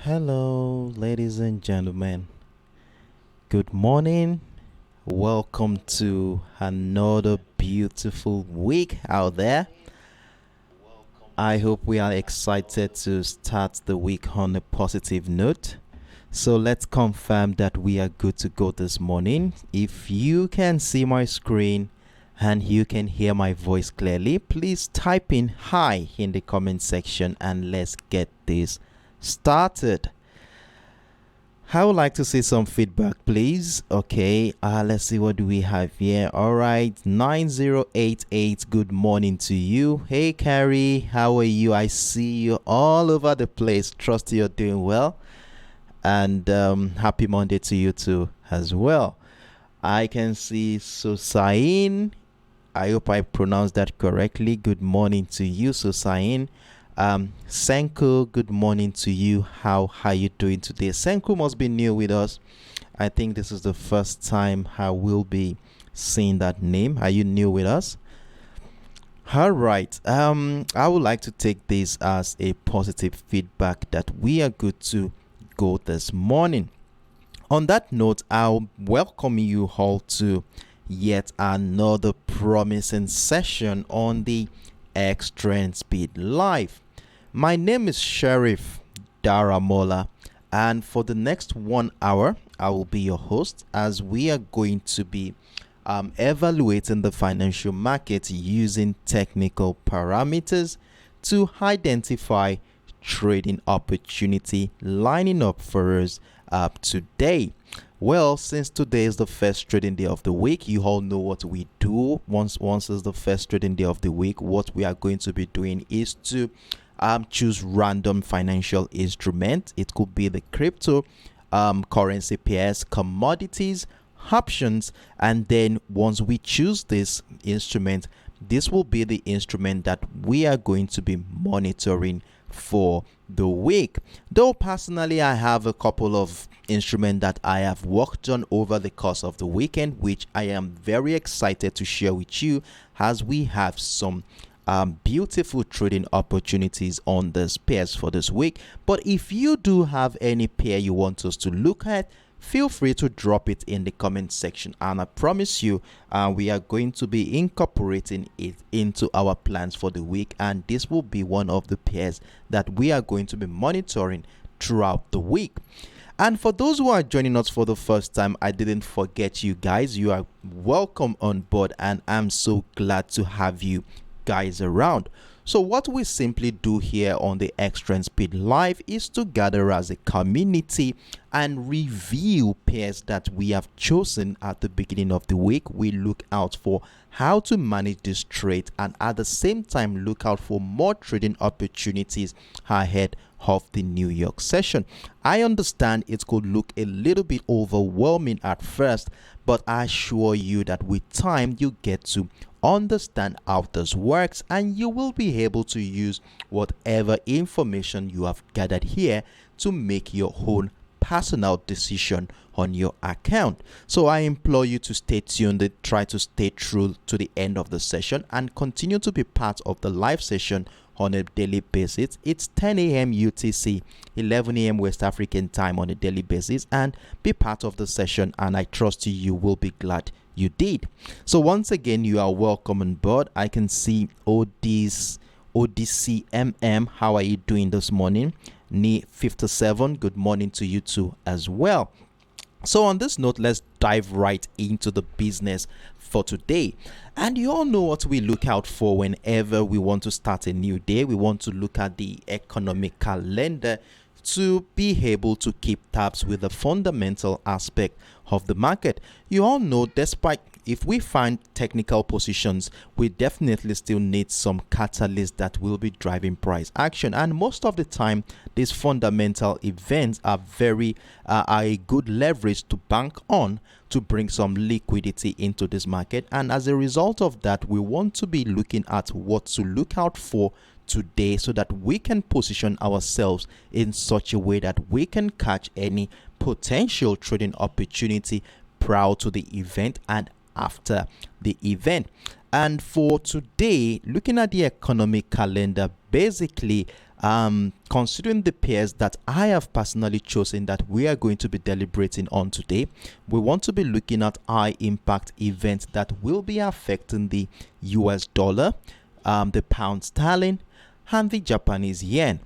Hello, ladies and gentlemen. Good morning. Welcome to another beautiful week out there. I hope we are excited to start the week on a positive note. So let's confirm that we are good to go this morning. If you can see my screen and you can hear my voice clearly, please type in hi in the comment section and let's get this started. I would like to see some feedback, please. Okay, let's see what do we have here. All right, 9088. Good morning to you. Hey, Carrie, how are you? I see you all over the place. Trust you're doing well, and happy Monday to you too as well. I can see Susain. I hope I pronounced that correctly. Good morning to you, Susain. Senko, good morning to you. How are you doing today? Senko must be new with us. I think this is the first time I will be seeing that name. Are you new with us? All right. I would like to take this as a positive feedback that we are good to go this morning. On that note, I'll welcome you all to yet another promising session on the X Trend Speed Live. My name is Sheriff Daramola, and for the next 1 hour, I will be your host as we are going to be evaluating the financial market using technical parameters to identify trading opportunity lining up for us today. Well, since today is the first trading day of the week, you all know what we do. Once is the first trading day of the week, what we are going to be doing is to choose random financial instrument. It could be the crypto, currency pairs, commodities, options, and then once we choose this instrument, this will be the instrument that we are going to be monitoring for the week. Though personally I have a couple of instruments that I have worked on over the course of the weekend, which I am very excited to share with you as we have some beautiful trading opportunities on this pairs for this week. But if you do have any pair you want us to look at, feel free to drop it in the comment section, and I promise you we are going to be incorporating it into our plans for the week, and this will be one of the pairs that we are going to be monitoring throughout the week. And for those who are joining us for the first time, I didn't forget you guys. You are welcome on board, and I'm so glad to have you guys around. So what we simply do here on the X Trend Speed Live is to gather as a community and review pairs that we have chosen at the beginning of the week. We look out for how to manage this trade and at the same time look out for more trading opportunities ahead of the New York session. I understand it could look a little bit overwhelming at first, but I assure you that with time you get to understand how this works and you will be able to use whatever information you have gathered here to make your own personal decision on your account. So I implore you to stay tuned and try to stay true to the end of the session and continue to be part of the live session on a daily basis. It's 10 a.m. UTC, 11 a.m. West African time on a daily basis, and be part of the session, and I trust you will be glad you did. So once again, you are welcome on board. I can see ODCMM. How are you doing this morning? Ni57, good morning to you too as well. So on this note, let's dive right into the business for today. And you all know what we look out for whenever we want to start a new day. We want to look at the economic calendar to be able to keep tabs with the fundamental aspect of the market. You all know, despite if we find technical positions, we definitely still need some catalyst that will be driving price action, and most of the time these fundamental events are a good leverage to bank on to bring some liquidity into this market. And as a result of that, we want to be looking at what to look out for today so that we can position ourselves in such a way that we can catch any potential trading opportunity prior to the event and after the event. And for today, looking at the economic calendar, basically Considering the pairs that I have personally chosen that we are going to be deliberating on today, we want to be looking at high impact events that will be affecting the US dollar, the pound sterling, and the Japanese yen.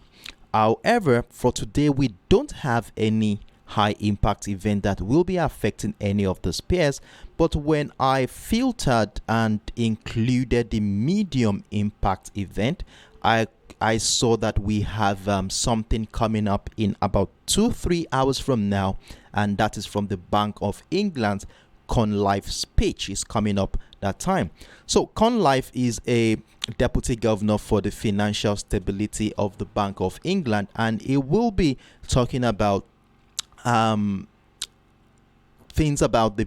However, for today, we don't have any high impact event that will be affecting any of these pairs. But when I filtered and included the medium impact event, I saw that we have something coming up in about 2-3 hours from now, and that is from the Bank of England. Conlife speech is coming up that time. So Conlife is a deputy governor for the financial stability of the Bank of England, and he will be talking about things about the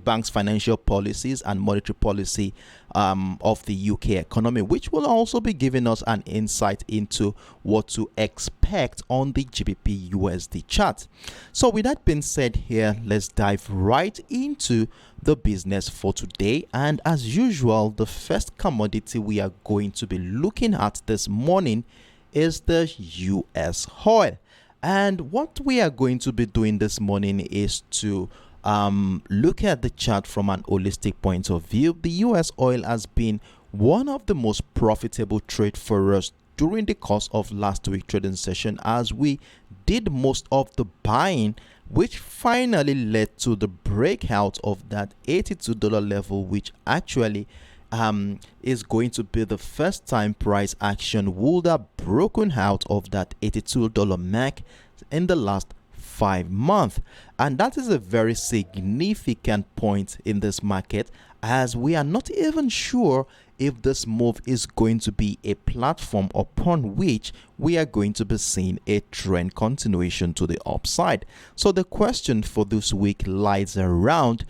bank's financial policies and monetary policy of the UK economy, which will also be giving us an insight into what to expect on the GBPUSD chart. So with that being said here, let's dive right into the business for today. And as usual, the first commodity we are going to be looking at this morning is the US oil. And what we are going to be doing this morning is to look at the chart from an holistic point of view. The US oil has been one of the most profitable trade for us during the course of last week's trading session, as we did most of the buying, which finally led to the breakout of that $82 level, which actually is going to be the first time price action would have broken out of that $82 mark in the last 5 months. And that is a very significant point in this market, as we are not even sure if this move is going to be a platform upon which we are going to be seeing a trend continuation to the upside. So the question for this week lies around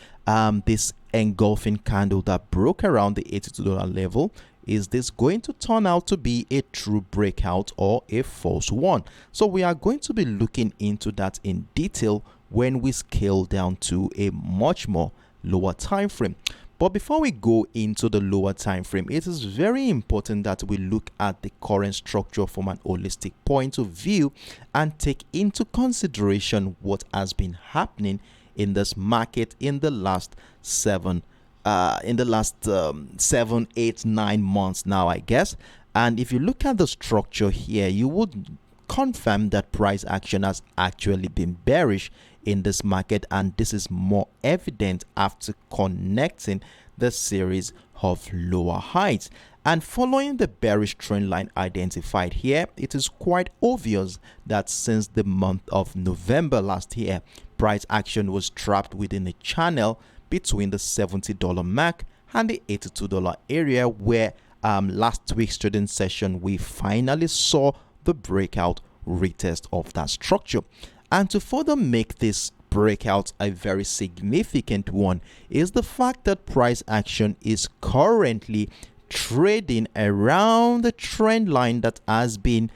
this engulfing candle that broke around the $82 level. Is this going to turn out to be a true breakout or a false one? So we are going to be looking into that in detail when we scale down to a much more lower time frame. But before we go into the lower time frame, it is very important that we look at the current structure from an holistic point of view and take into consideration what has been happening in this market in the last 7, 8, 9 months now, I guess. And if you look at the structure here, you would confirm that price action has actually been bearish in this market, and this is more evident after connecting the series of lower heights. And following the bearish trend line identified here, it is quite obvious that since the month of November last year, price action was trapped within a channel between the $70 mark and the $82 area, where last week's trading session we finally saw the breakout retest of that structure. And to further make this breakout a very significant one is the fact that price action is currently trading around the trend line that has been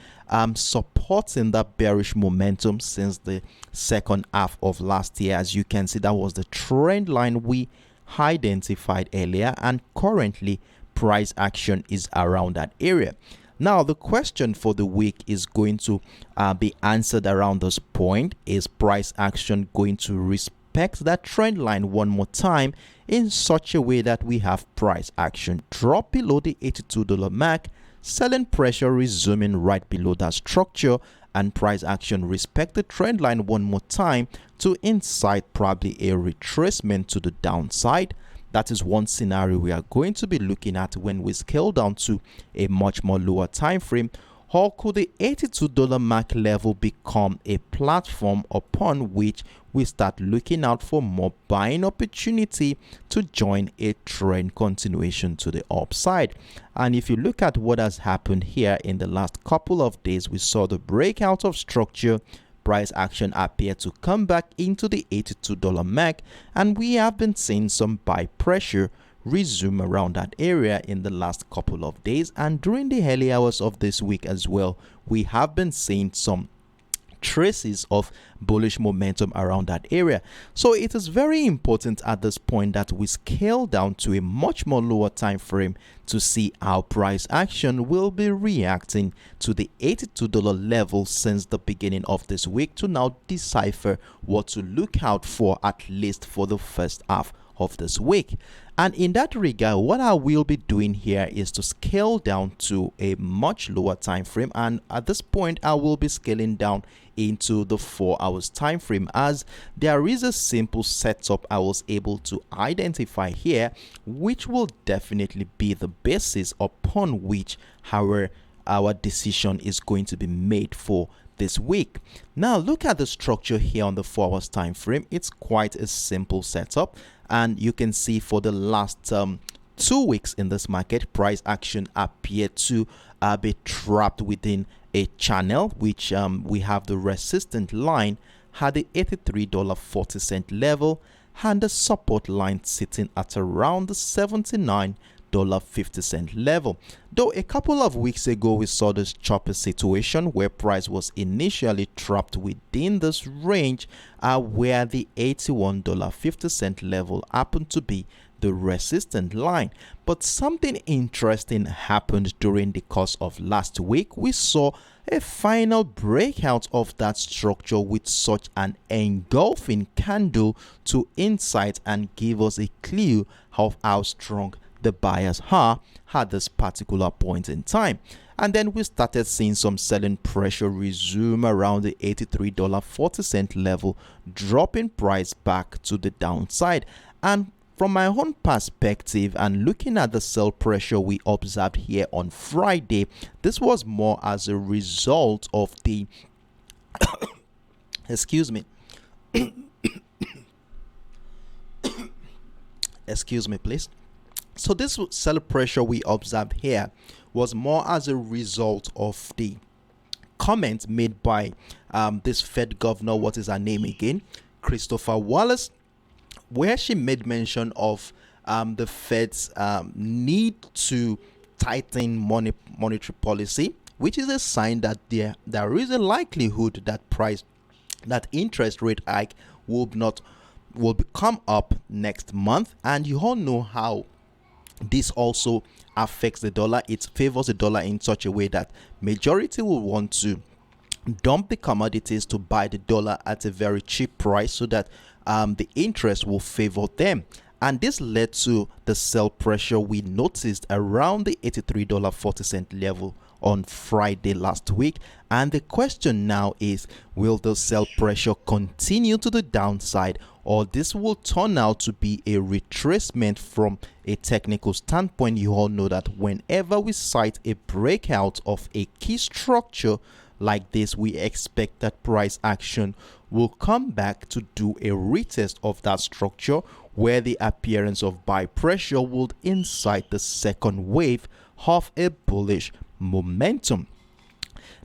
supporting that bearish momentum since the second half of last year. As you can see, that was the trend line we identified earlier, and currently price action is around that area. Now, the question for the week is going to be answered around this point. Is price action going to respect that trend line one more time in such a way that we have price action drop below the $82 mark, selling pressure resuming right below that structure, and price action respect the trend line one more time to incite probably a retracement to the downside? That is one scenario we are going to be looking at when we scale down to a much more lower time frame. Or could the $82 mark level become a platform upon which we start looking out for more buying opportunity to join a trend continuation to the upside? And if you look at what has happened here in the last couple of days, we saw the breakout of structure. Price action appeared to come back into the $82 mark, and we have been seeing some buy pressure resume around that area in the last couple of days. And during the early hours of this week as well, we have been seeing some traces of bullish momentum around that area. So it is very important at this point that we scale down to a much more lower time frame to see how price action will be reacting to the $82 level since the beginning of this week to now decipher what to look out for, at least for the first half of this week. And in that regard, what I will be doing here is to scale down to a much lower time frame, and at this point I will be scaling down into the 4 hours time frame, as there is a simple setup I was able to identify here, which will definitely be the basis upon which our decision is going to be made for this week. Now look at the structure here on the 4 hours time frame. It's quite a simple setup, and you can see for the last 2 weeks in this market, price action appeared to be trapped within a channel, which we have the resistance line at the $83.40 level and the support line sitting at around the $79.50 level. Though a couple of weeks ago we saw this choppy situation where price was initially trapped within this range, where the $81.50 level happened to be the resistance line. But something interesting happened during the course of last week. We saw a final breakout of that structure with such an engulfing candle to insight and give us a clue of how strong the buyers are at this particular point in time. And then we started seeing some selling pressure resume around the $83.40 level, dropping price back to the downside. And from my own perspective, and looking at the sell pressure we observed here on Friday, this was more as a result of the excuse me excuse me please. So this sell pressure we observed here was more as a result of the comment made by this Fed governor, what is her name again, Christopher Wallace, where she made mention of the Fed's need to tighten monetary policy, which is a sign that there is a likelihood that interest rate hike will come up next month. And you all know how this also affects the dollar. It favors the dollar in such a way that majority will want to dump the commodities to buy the dollar at a very cheap price so that the interest will favor them. And this led to the sell pressure we noticed around the $83.40 level on Friday last week. And the question now is, will the sell pressure continue to the downside, or this will turn out to be a retracement from a technical standpoint? You all know that whenever we cite a breakout of a key structure like this, we expect that price action will come back to do a retest of that structure, where the appearance of buy pressure would incite the second wave of a bullish momentum.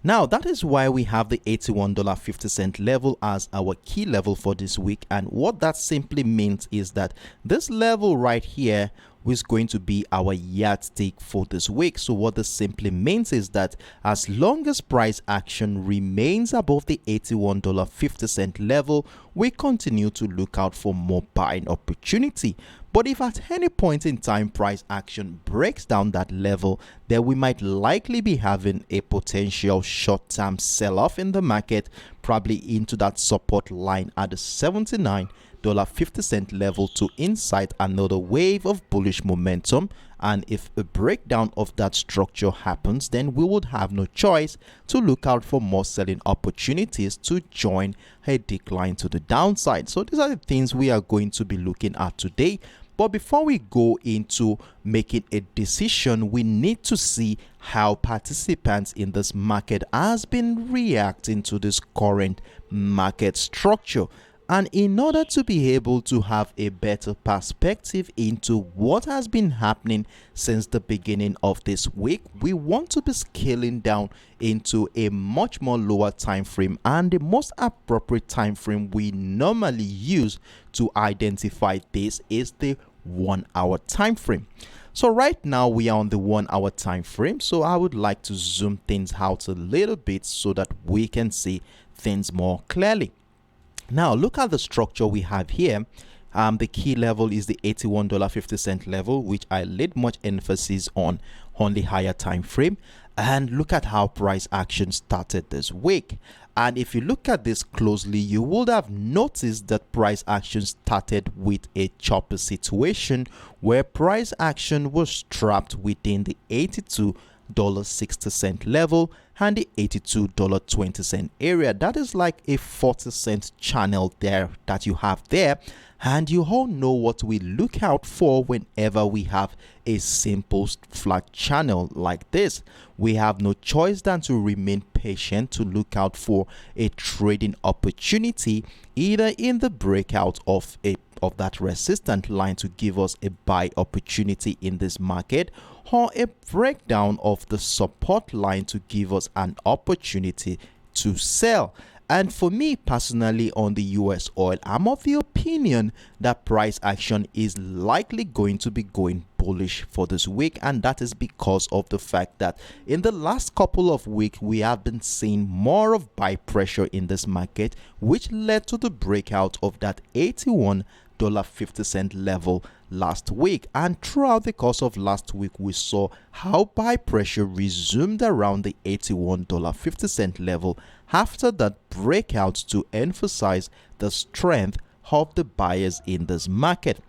Now that is why we have the $81.50 level as our key level for this week. And what that simply means is that this level right here is going to be our yardstick for this week. So what this simply means is that as long as price action remains above the $81.50 level, we continue to look out for more buying opportunity. But if at any point in time price action breaks down that level, then we might likely be having a potential short-term sell-off in the market, probably into that support line at the $79.50 level to incite another wave of bullish momentum. And if a breakdown of that structure happens, then we would have no choice to look out for more selling opportunities to join a decline to the downside. So these are the things we are going to be looking at today. But before we go into making a decision, we need to see how participants in this market has been reacting to this current market structure. And in order to be able to have a better perspective into what has been happening since the beginning of this week, we want to be scaling down into a much more lower time frame. And the most appropriate time frame we normally use to identify this is the 1 hour time frame. So right now we are on the 1 hour time frame. So I would like to zoom things out a little bit so that we can see things more clearly. Now look at the structure we have here. The key level is the $81.50 level, which I laid much emphasis on the higher time frame. And look at how price action started this week. And if you look at this closely, you would have noticed that price action started with a choppy situation where price action was trapped within the $82.60 level and the $82.20 area. That is like a 40-cent channel there that you have there. And you all know what we look out for whenever we have a simple flat channel like this. We have no choice than to remain patient to look out for a trading opportunity, either in the breakout of that resistant line to give us a buy opportunity in this market, or a breakdown of the support line to give us an opportunity to sell. And for me personally, on the US oil, I'm of the opinion that price action is likely going to be going bullish for this week, and that is because of the fact that in the last couple of weeks we have been seeing more of buy pressure in this market, which led to the breakout of that $81.50 level last week. And throughout the course of last week, we saw how buy pressure resumed around the $81.50 level after that breakout to emphasize the strength of the buyers in this market.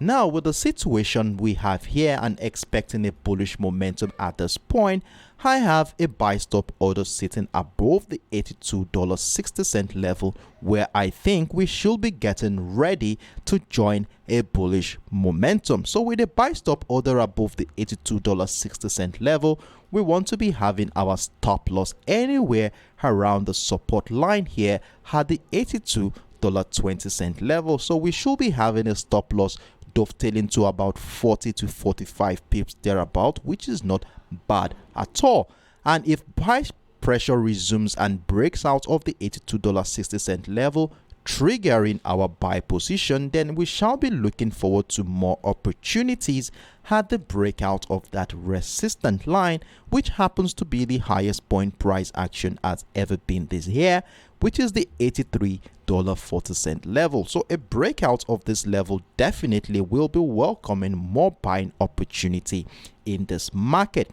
Now, with the situation we have here and expecting a bullish momentum at this point, I have a buy stop order sitting above the $82.60 level, where I think we should be getting ready to join a bullish momentum. So with a buy stop order above the $82.60 level, we want to be having our stop loss anywhere around the support line here at the $82.20 level. So we should be having a stop loss dovetailing to about 40 to 45 pips thereabout, which is not bad at all. And if price pressure resumes and breaks out of the $82.60 level, triggering our buy position, then we shall be looking forward to more opportunities at the breakout of that resistant line, which happens to be the highest point price action has ever been this year, which is the $83.40 level. So a breakout of this level definitely will be welcoming more buying opportunity in this market.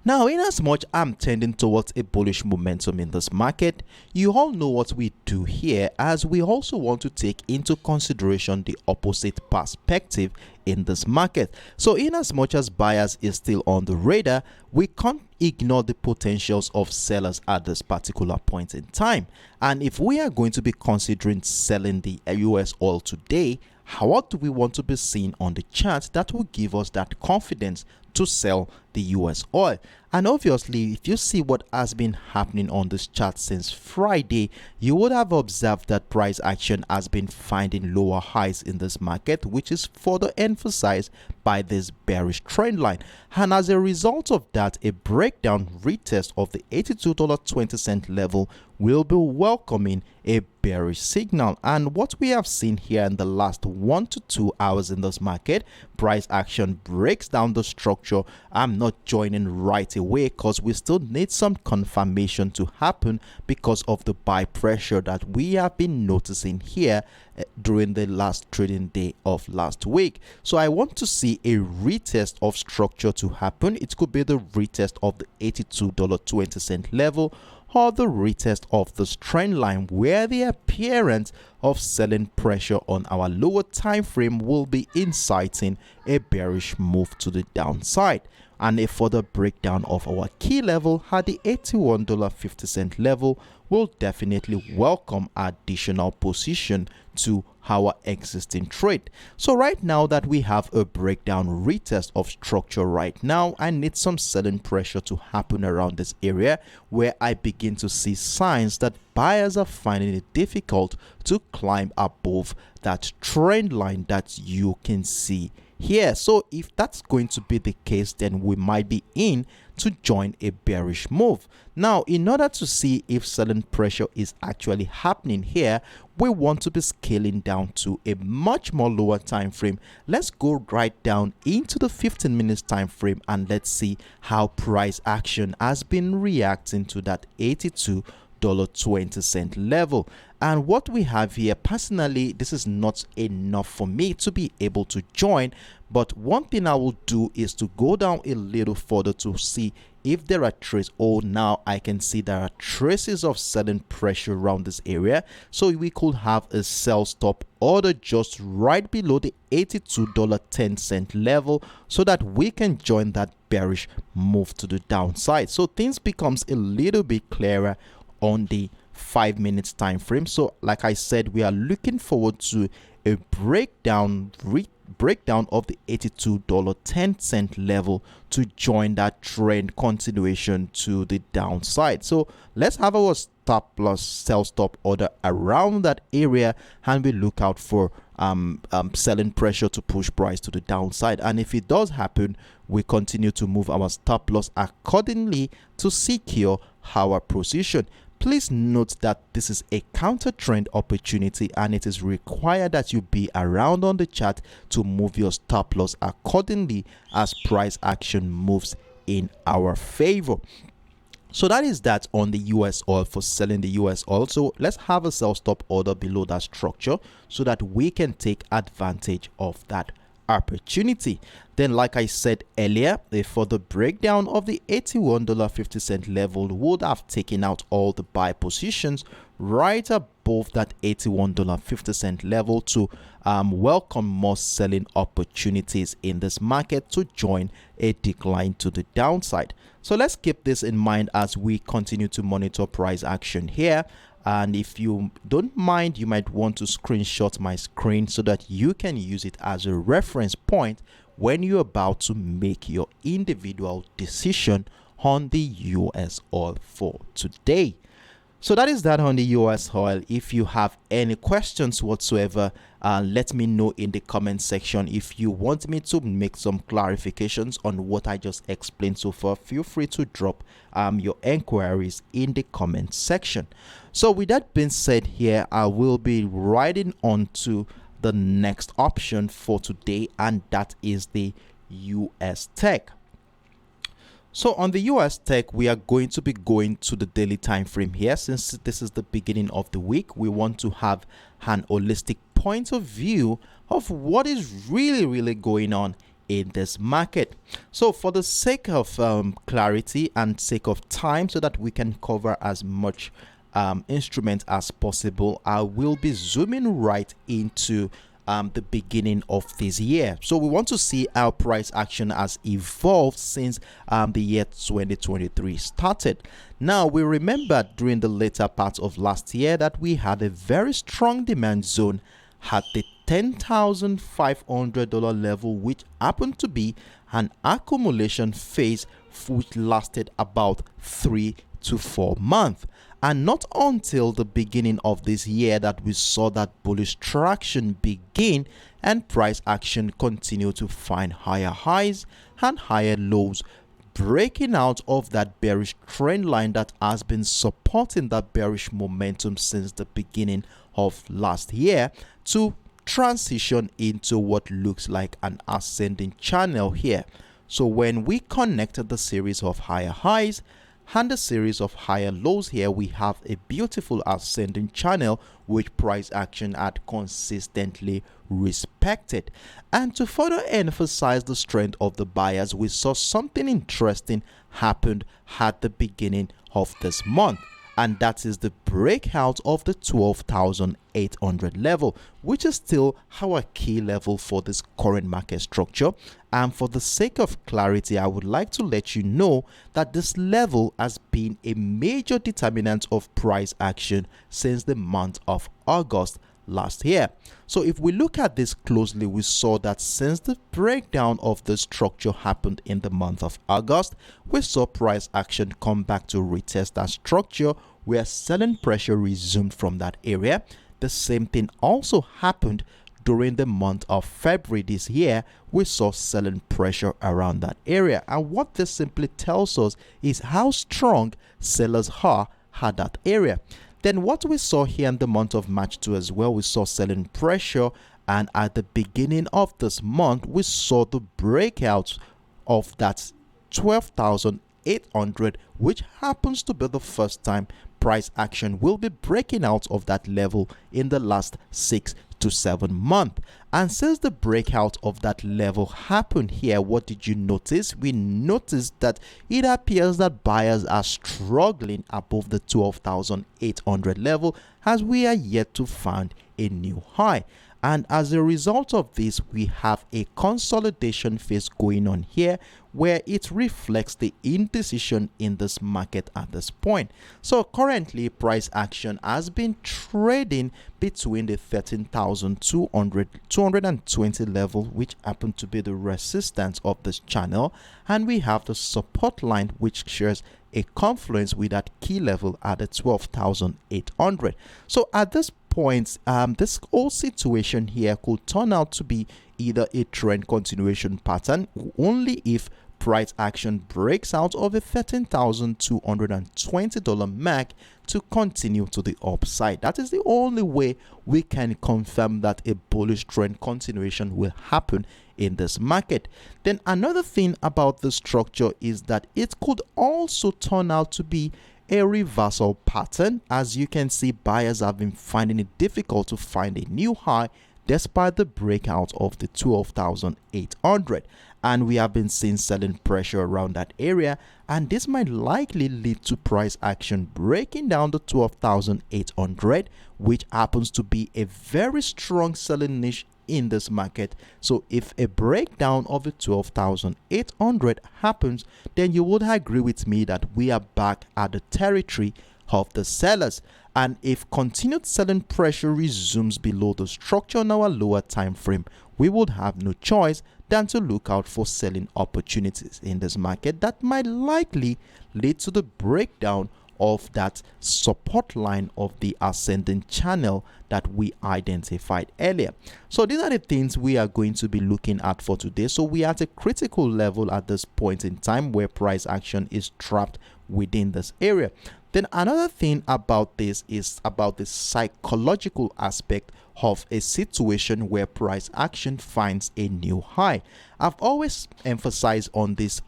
Now, in as much I'm tending towards a bullish momentum in this market, you all know what we do here, as we also want to take into consideration the opposite perspective in this market. So in as much as buyers is still on the radar, we can't ignore the potentials of sellers at this particular point in time. And if we are going to be considering selling the US oil today, what do we want to be seeing on the chart that will give us that confidence to sell the US oil? And obviously, if you see what has been happening on this chart since Friday, you would have observed that price action has been finding lower highs in this market, which is further emphasized by this bearish trend line. And as a result of that, a breakdown retest of the $82.20 level will be welcoming a bearish signal. And what we have seen here in the last 1 to 2 hours in this market, price action breaks down the structure. I'm not joining right away because we still need some confirmation to happen because of the buy pressure that we have been noticing here during the last trading day of last week. So I want to see a retest of structure to happen. It could be the retest of the $82.20 level, or the retest of this trend line, where the appearance of selling pressure on our lower time frame will be inciting a bearish move to the downside. And a further breakdown of our key level at the $81.50 level will definitely welcome additional position to our existing trade. So right now that we have a breakdown retest of structure right now, I need some selling pressure to happen around this area, where I begin to see signs that buyers are finding it difficult to climb above that trend line that you can see here. So if that's going to be the case, then we might be in to join a bearish move. Now, in order to see if selling pressure is actually happening here, we want to be scaling down to a much more lower time frame. Let's go right down into the 15 minutes time frame, and let's see how price action has been reacting to that $82 $2.20 level. And what we have here, personally, this is not enough for me to be able to join, but one thing I will do is to go down a little further to see if there are traces. Oh, now I can see there are traces of selling pressure around this area, so we could have a sell stop order just right below the $82.10 level, so that we can join that bearish move to the downside. So things becomes a little bit clearer on the 5 minutes time frame. So like I said, we are looking forward to a breakdown of the $82.10 level to join that trend continuation to the downside. So let's have our stop loss sell stop order around that area, and we look out for selling pressure to push price to the downside. And if it does happen, we continue to move our stop loss accordingly to secure our position. Please note that this is a counter trend opportunity, and it is required that you be around on the chart to move your stop loss accordingly as price action moves in our favor. So that is that on the US oil, for selling the US oil. So let's have a sell stop order below that structure so that we can take advantage of that opportunity. Then, like I said earlier, for the breakdown of the $81.50 level, would have taken out all the buy positions right above that $81.50 level to welcome more selling opportunities in this market to join a decline to the downside. So let's keep this in mind as we continue to monitor price action here. And if you don't mind, you might want to screenshot my screen so that you can use it as a reference point when you're about to make your individual decision on the US oil for today. So that is that on the US oil. If you have any questions whatsoever, let me know in the comment section. If you want me to make some clarifications on what I just explained so far, feel free to drop your enquiries in the comment section. So with that being said here, I will be riding on to the next option for today, and that is the US tech. So on the US tech, we are going to be going to the daily time frame here. Since this is the beginning of the week, we want to have an holistic point of view of what is really going on in this market. So for the sake of clarity and sake of time, so that we can cover as much instrument as possible, I will be zooming right into the beginning of this year. So we want to see how price action has evolved since the year 2023 started. Now, we remember during the later part of last year that we had a very strong demand zone at the $10,500 level, which happened to be an accumulation phase which lasted about 3 to 4 months. And not until the beginning of this year that we saw that bullish traction begin and price action continue to find higher highs and higher lows, breaking out of that bearish trend line that has been supporting that bearish momentum since the beginning of last year to transition into what looks like an ascending channel here. So when we connected the series of higher highs and a series of higher lows here, we have a beautiful ascending channel which price action had consistently respected. And to further emphasize the strength of the buyers, we saw something interesting happened at the beginning of this month, and that is the breakout of the 12,800 level, which is still our key level for this current market structure. And for the sake of clarity, I would like to let you know that this level has been a major determinant of price action since the month of August last year. So if we look at this closely, we saw that since the breakdown of the structure happened in the month of August, we saw price action come back to retest that structure where selling pressure resumed from that area. The same thing also happened during the month of February this year. We saw selling pressure around that area, and what this simply tells us is how strong sellers are at that area. Then what we saw here in the month of March too as well, we saw selling pressure, and at the beginning of this month we saw the breakout of that 12,800, which happens to be the first time price action will be breaking out of that level in the last 6 to 7 months. And since the breakout of that level happened here, what did you notice? We noticed that it appears that buyers are struggling above the 12,800 level, as we are yet to find a new high. And as a result of this, we have a consolidation phase going on here, where it reflects the indecision in this market at this point. So currently, price action has been trading between the 13,220 level, which happened to be the resistance of this channel, and we have the support line, which shares a confluence with that key level at the 12,800. So at this point, this whole situation here could turn out to be either a trend continuation pattern only if price action breaks out of the $13,220 mark to continue to the upside. That is the only way we can confirm that a bullish trend continuation will happen in this market. Then another thing about the structure is that it could also turn out to be a reversal pattern. As you can see, buyers have been finding it difficult to find a new high despite the breakout of the 12,800, and we have been seeing selling pressure around that area, and this might likely lead to price action breaking down the 12,800, which happens to be a very strong selling niche in this market. So if a breakdown of the 12,800 happens, then you would agree with me that we are back at the territory of the sellers. And if continued selling pressure resumes below the structure on our lower time frame, we would have no choice than to look out for selling opportunities in this market that might likely lead to the breakdown of that support line of the ascending channel that we identified earlier. So these are the things we are going to be looking at for today. So we are at a critical level at this point in time where price action is trapped within this area. Then another thing about this is about the psychological aspect of a situation where price action finds a new high. I've always emphasized on this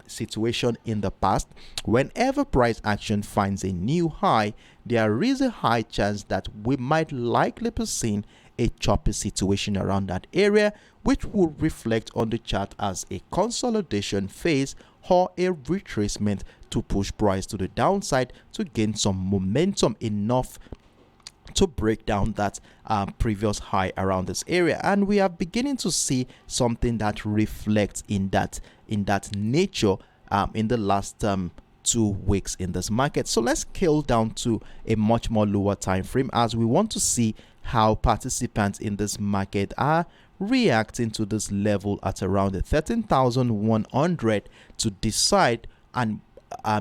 situation in the past. Whenever price action finds a new high, there is a high chance that we might likely be seeing a choppy situation around that area, which will reflect on the chart as a consolidation phase or a retracement to push price to the downside to gain some momentum enough to break down that previous high around this area. And we are beginning to see something that reflects in that nature in the last 2 weeks in this market. So let's scale down to a much more lower time frame, as we want to see how participants in this market are reacting to this level at around the 13,100 to decide and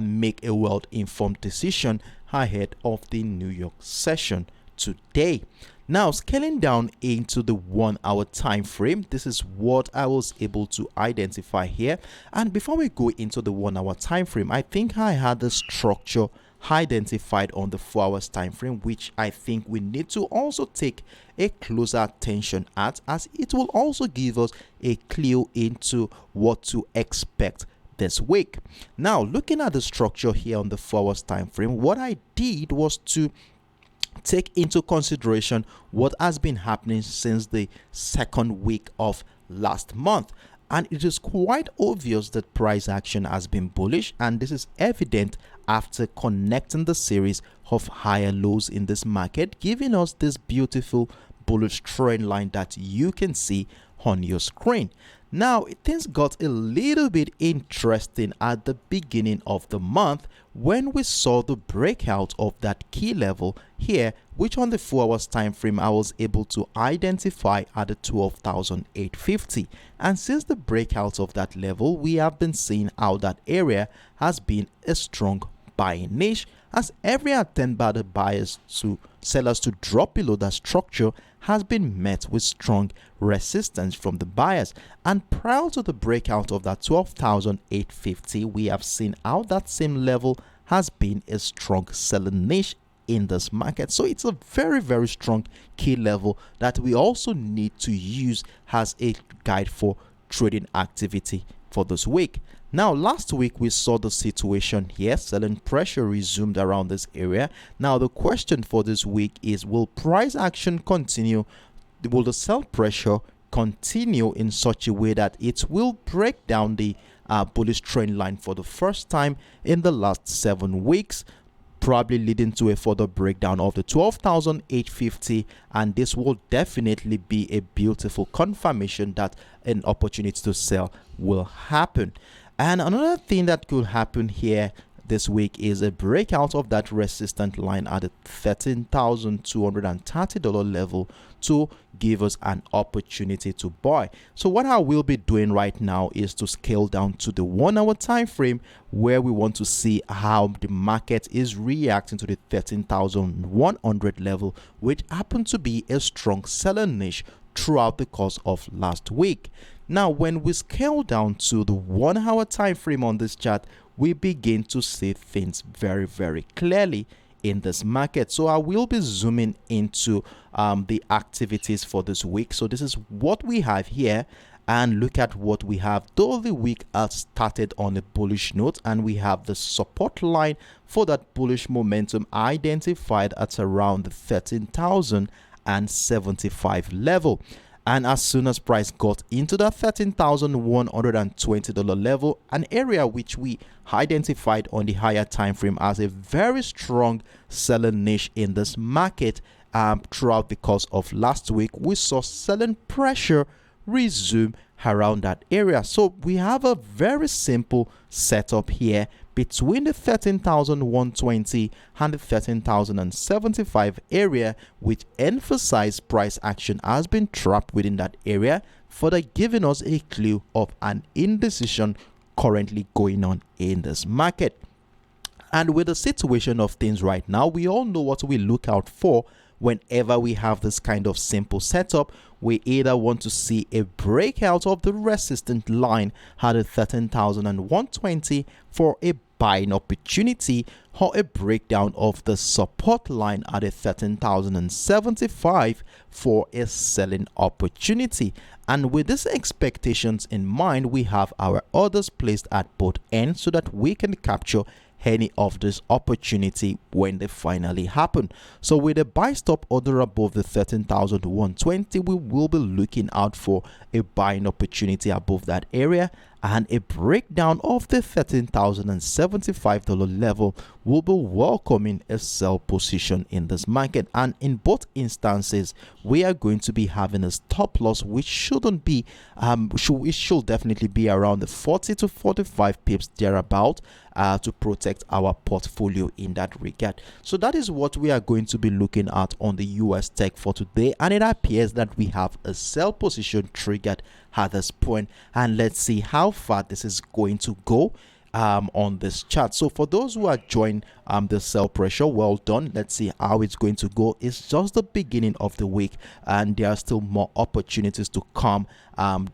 make a well-informed decision ahead of the New York session today. Now, scaling down into the 1 hour time frame, this is what I was able to identify here. And before we go into the 1 hour time frame, I think I had the structure identified on the 4 hours time frame, which I think we need to also take a closer attention at, as it will also give us a clue into what to expect this week. Now, looking at the structure here on the 4 hours time frame, what I did was to take into consideration what has been happening since the 2nd week of last month. And it is quite obvious that price action has been bullish, and this is evident after connecting the series of higher lows in this market, giving us this beautiful bullish trend line that you can see on your screen. Now, things got a little bit interesting at the beginning of the month when we saw the breakout of that key level here, which on the 4 hours time frame I was able to identify at the 12,850. And since the breakout of that level, we have been seeing how that area has been a strong buying niche, as every attempt by the sellers to drop below that structure has been met with strong resistance from the buyers. And prior to the breakout of that 12,850, we have seen how that same level has been a strong selling niche in this market. So it's a very, very strong key level that we also need to use as a guide for trading activity for this week. Now, last week we saw the situation here. Selling pressure resumed around this area. Now, the question for this week is, will price action continue? Will the sell pressure continue in such a way that it will break down the bullish trend line for the first time in the last 7 weeks, probably leading to a further breakdown of the 12,850, and this will definitely be a beautiful confirmation that an opportunity to sell will happen. And another thing that could happen here this week is a breakout of that resistant line at the $13,230 level to give us an opportunity to buy. So what I will be doing right now is to scale down to the 1 hour time frame, where we want to see how the market is reacting to the 13,100 level, which happened to be a strong selling niche throughout the course of last week. Now, when we scale down to the 1 hour time frame on this chart, we begin to see things very clearly in this market. So I will be zooming into the activities for this week. So this is what we have here, and look at what we have. Though the week has started on a bullish note, and we have the support line for that bullish momentum identified at around the 13,075 level. And as soon as price got into that $13,120 level, an area which we identified on the higher time frame as a very strong selling niche in this market, throughout the course of last week, we saw selling pressure resume around that area. So we have a very simple setup here between the 13,120 and the 13,075 area, which emphasize price action has been trapped within that area, further giving us a clue of an indecision currently going on in this market. And with the situation of things right now, we all know what we look out for whenever we have this kind of simple setup. We either want to see a breakout of the resistant line at the 13,120 for a buying opportunity, or a breakdown of the support line at a 13,075 for a selling opportunity. And with these expectations in mind, we have our orders placed at both ends so that we can capture any of this opportunity when they finally happen. So with a buy stop order above the 13,120, we will be looking out for a buying opportunity above that area, and a breakdown of the $13,075 level will be welcoming a sell position in this market. And in both instances, we are going to be having a stop loss which shouldn't be it should definitely be around the 40 to 45 pips thereabout, to protect our portfolio in that regard. So that is what we are going to be looking at on the US tech for today, and it appears that we have a sell position triggered at this point, and let's see how far this is going to go on this chart. So for those who are joined the sell pressure, well done. Let's see how it's going to go. It's just the beginning of the week, and there are still more opportunities to come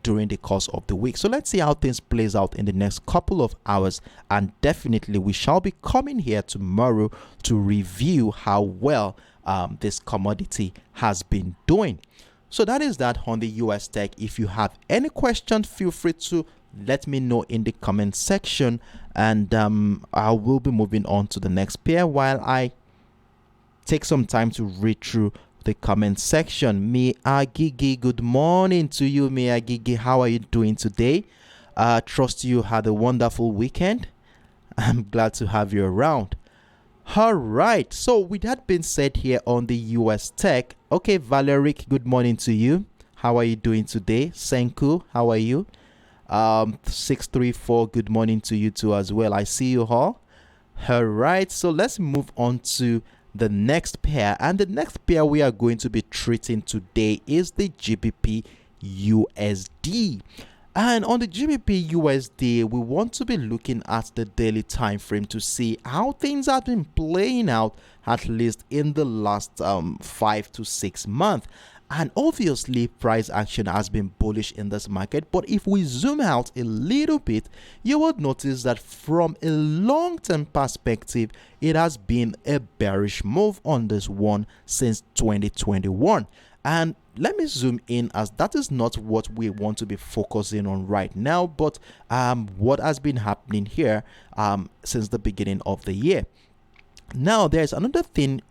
during the course of the week. So let's see how things plays out in the next couple of hours, and definitely we shall be coming here tomorrow to review how well this commodity has been doing. So that is that on the US tech. If you have any questions, feel free to let me know in the comment section, and I will be moving on to the next pair while I take some time to read through the comment section. Miyagigi, good morning to you, Miyagigi. How are you doing today? Trust you had a wonderful weekend. I'm glad to have you around. All right, so with that being said here on the US tech, okay, Valeric, good morning to you. How are you doing today? Senku, how are you? 634, good morning to you too as well. I see you all. All right, so let's move on to the next pair, and the next pair we are going to be treating today is the GBPUSD. And on the GBPUSD, we want to be looking at the daily time frame to see how things have been playing out, at least in the last 5 to 6 months. And obviously, price action has been bullish in this market. But if we zoom out a little bit, you would notice that from a long-term perspective, it has been a bearish move on this one since 2021. And let me zoom in, as that is not what we want to be focusing on right now, but what has been happening here since the beginning of the year. Now, there's another thing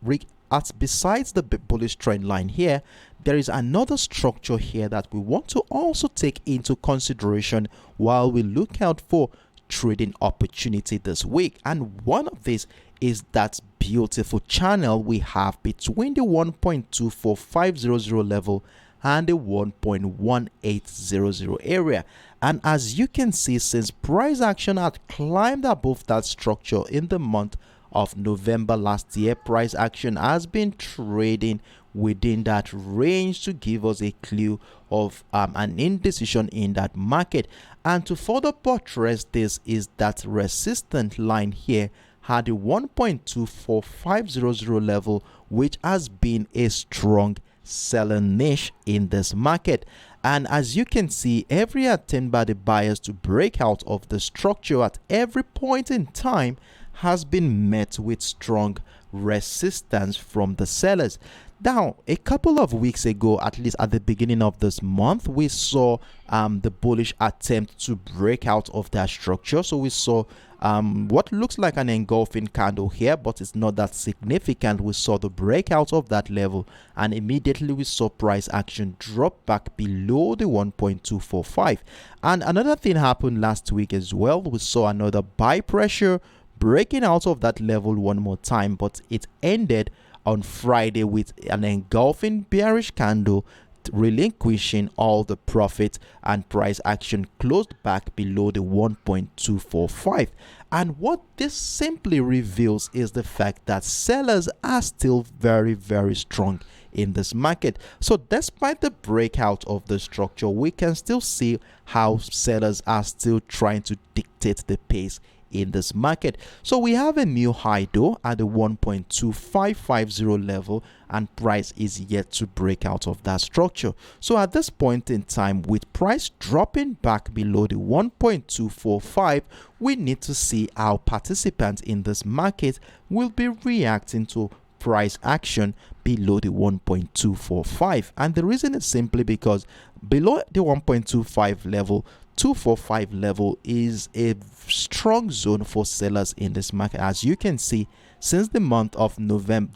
besides the bullish trend line here. There is another structure here that we want to also take into consideration while we look out for trading opportunity this week. And one of these is that beautiful channel we have between the 1.24500 level and the 1.1800 area. And as you can see, since price action had climbed above that structure in the month of November last year, price action has been trading within that range to give us a clue of an indecision in that market. And to further buttress this is that resistant line here had the 1.24500 level, which has been a strong selling niche in this market. And as you can see, every attempt by the buyers to break out of the structure at every point in time has been met with strong resistance from the sellers. Now, a couple of weeks ago, at least at the beginning of this month, we saw the bullish attempt to break out of that structure. So we saw what looks like an engulfing candle here, but it's not that significant. We saw the breakout of that level, and immediately we saw price action drop back below the 1.245. And another thing happened last week as well. We saw another buy pressure breaking out of that level one more time, but it ended on Friday with an engulfing bearish candle, relinquishing all the profit, and price action closed back below the 1.245. And what this simply reveals is the fact that sellers are still very, very strong in this market. So despite the breakout of the structure, we can still see how sellers are still trying to dictate the pace in this market. So we have a new high though at the 1.2550 level, and price is yet to break out of that structure. So at this point in time, with price dropping back below the 1.245, we need to see how participants in this market will be reacting to price action below the 1.245. And the reason is simply because below the 1.25 level, 245 level is a strong zone for sellers in this market. As you can see, since the month of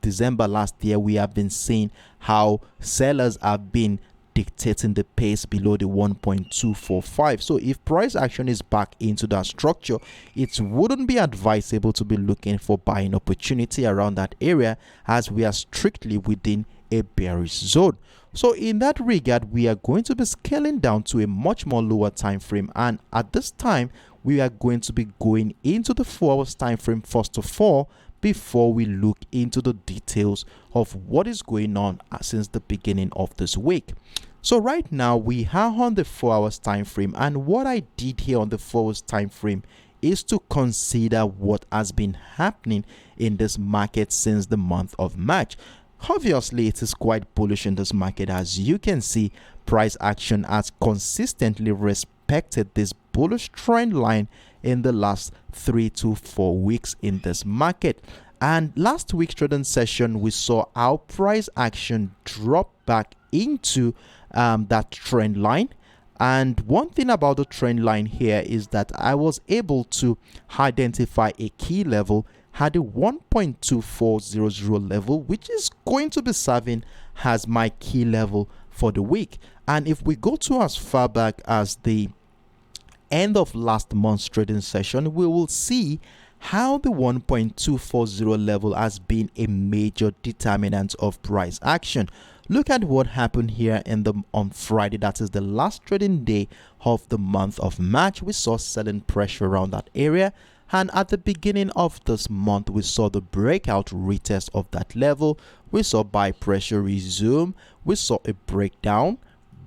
December last year, we have been seeing how sellers have been dictating the pace below the 1.245. So if price action is back into that structure, it wouldn't be advisable to be looking for buying opportunity around that area, as we are strictly within a bearish zone. So in that regard, we are going to be scaling down to a much more lower time frame, and at this time we are going to be going into the 4 hours time frame first of all, before we look into the details of what is going on since the beginning of this week. So right now we are on the 4 hours time frame, and what I did here on the 4 hours time frame is to consider what has been happening in this market since the month of March. Obviously, it is quite bullish in this market. As you can see, price action has consistently respected this bullish trend line in the last 3 to 4 weeks in this market. And last week's trading session, we saw how price action drop back into that trend line. And one thing about the trend line here is that I was able to identify a key level at the 1.2400 level, which is going to be serving as my key level for the week. And if we go to as far back as the end of last month's trading session, we will see how the 1.240 level has been a major determinant of price action. Look at what happened here on Friday. That is the last trading day of the month of March. We saw selling pressure around that area, and at the beginning of this month we saw the breakout retest of that level. We saw buy pressure resume. We saw a breakdown,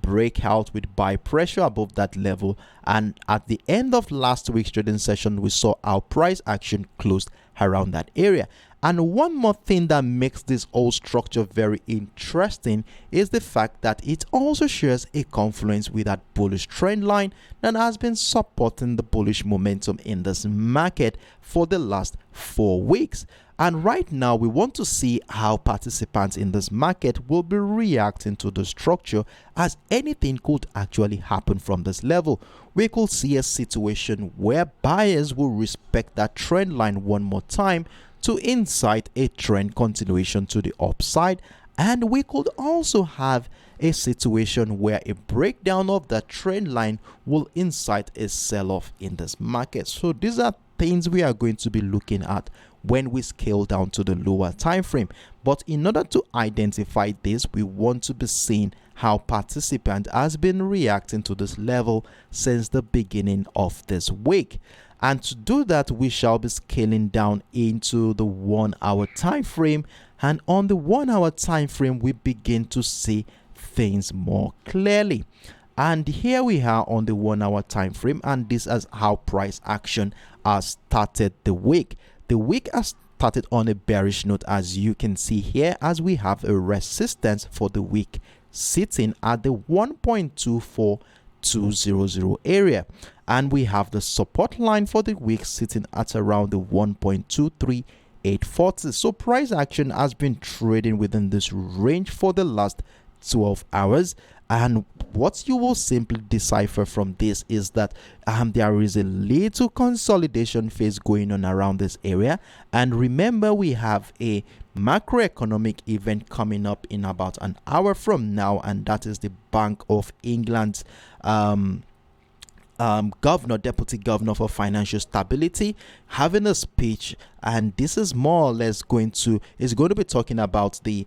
breakout with buy pressure above that level, and at the end of last week's trading session we saw our price action closed around that area. And one more thing that makes this whole structure very interesting is the fact that it also shares a confluence with that bullish trend line that has been supporting the bullish momentum in this market for the last 4 weeks. And right now, we want to see how participants in this market will be reacting to the structure, as anything could actually happen from this level. We could see a situation where buyers will respect that trend line one more time to incite a trend continuation to the upside. And we could also have a situation where a breakdown of that trend line will incite a sell-off in this market. So these are things we are going to be looking at when we scale down to the lower time frame. But in order to identify this, we want to be seeing how participant has been reacting to this level since the beginning of this week. And to do that, we shall be scaling down into the 1 hour time frame. And on the 1 hour time frame, we begin to see things more clearly. And here we are on the 1 hour time frame, and this is how price action has started the week. The week has started on a bearish note, as you can see here, as we have a resistance for the week sitting at the 1.24200 area, and we have the support line for the week sitting at around the 1.23840. So price action has been trading within this range for the last 12 hours. And what you will simply decipher from this is that there is a little consolidation phase going on around this area. And remember, we have a macroeconomic event coming up in about an hour from now, and that is the Bank of England's deputy governor for financial stability, having a speech, and this is more or less going to be talking about the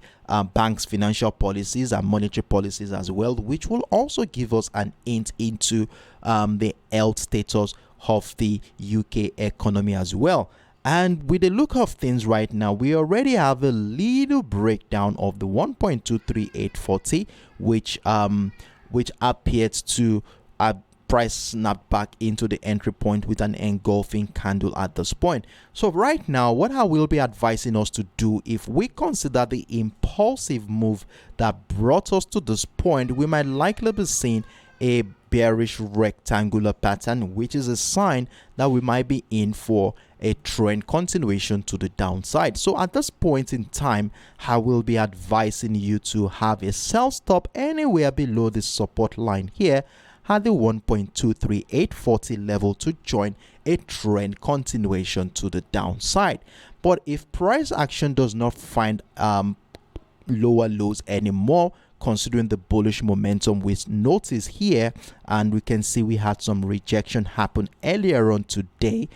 bank's financial policies and monetary policies as well, which will also give us an hint into the health status of the UK economy as well. And with the look of things right now, we already have a little breakdown of the 1.23840, which appears to price snap back into the entry point with an engulfing candle at this point. So right now, what I will be advising us to do, if we consider the impulsive move that brought us to this point, we might likely be seeing a bearish rectangular pattern, which is a sign that we might be in for a trend continuation to the downside. So at this point in time, I will be advising you to have a sell stop anywhere below the support line here at the 1.23840 level to join a trend continuation to the downside. But if price action does not find lower lows anymore, considering the bullish momentum we notice here, and we can see we had some rejection happen earlier on today,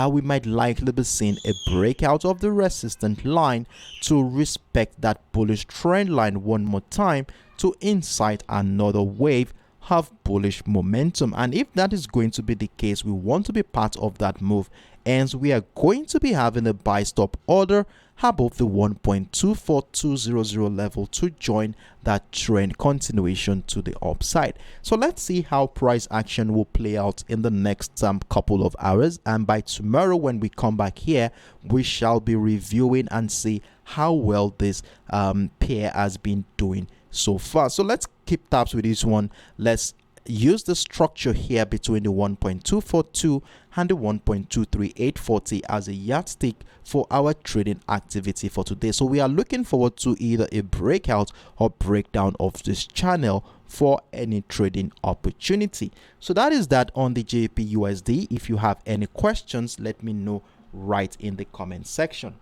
we might likely be seeing a breakout of the resistance line to respect that bullish trend line one more time to incite another wave have bullish momentum. And if that is going to be the case, we want to be part of that move, and we are going to be having a buy stop order above the 1.24200 level to join that trend continuation to the upside. So let's see how price action will play out in the next couple of hours, and by tomorrow when we come back here, we shall be reviewing and see how well this pair has been doing so far. So let's keep tabs with this one. Let's use the structure here between the 1.242 and the 1.23840 as a yardstick for our trading activity for today. So we are looking forward to either a breakout or breakdown of this channel for any trading opportunity. So that is that on the GBPUSD. If you have any questions, let me know right in the comment section.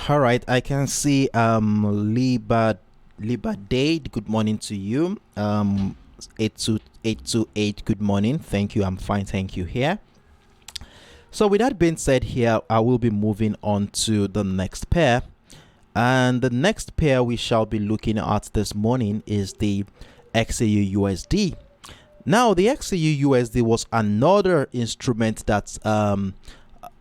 All right, I can see Liba Dade, good morning to you. 82828, good morning. Thank you. I'm fine, thank you here. So with that being said here, I will be moving on to the next pair. And the next pair we shall be looking at this morning is the XAUUSD. Now, the XAUUSD was another instrument that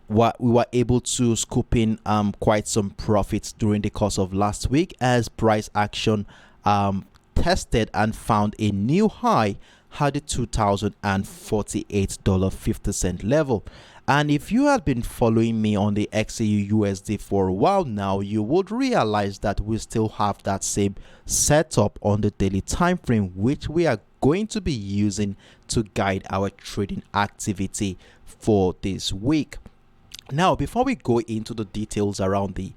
we were able to scoop in quite some profits during the course of last week as price action tested and found a new high at the $2,048.50 level. And if you have been following me on the XAUUSD for a while now, you would realize that we still have that same setup on the daily time frame, which we are going to be using to guide our trading activity for this week. Now, before we go into the details around the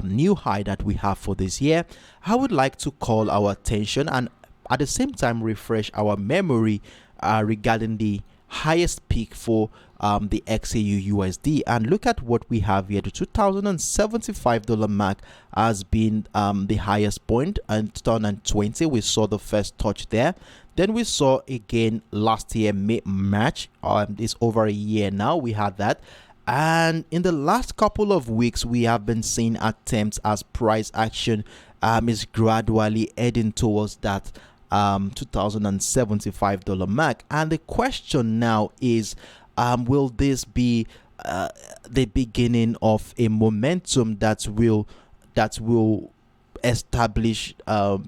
new high that we have for this year, I would like to call our attention and at the same time refresh our memory regarding the highest peak for the XAUUSD, and look at what we have here. The $2,075 mark has been the highest point. In 2020 we saw the first touch there, then we saw again last year March. It's over a year now we had that. And in the last couple of weeks, we have been seeing attempts as price action is gradually heading towards that $2,075 mark. And the question now is, will this be the beginning of a momentum that will establish a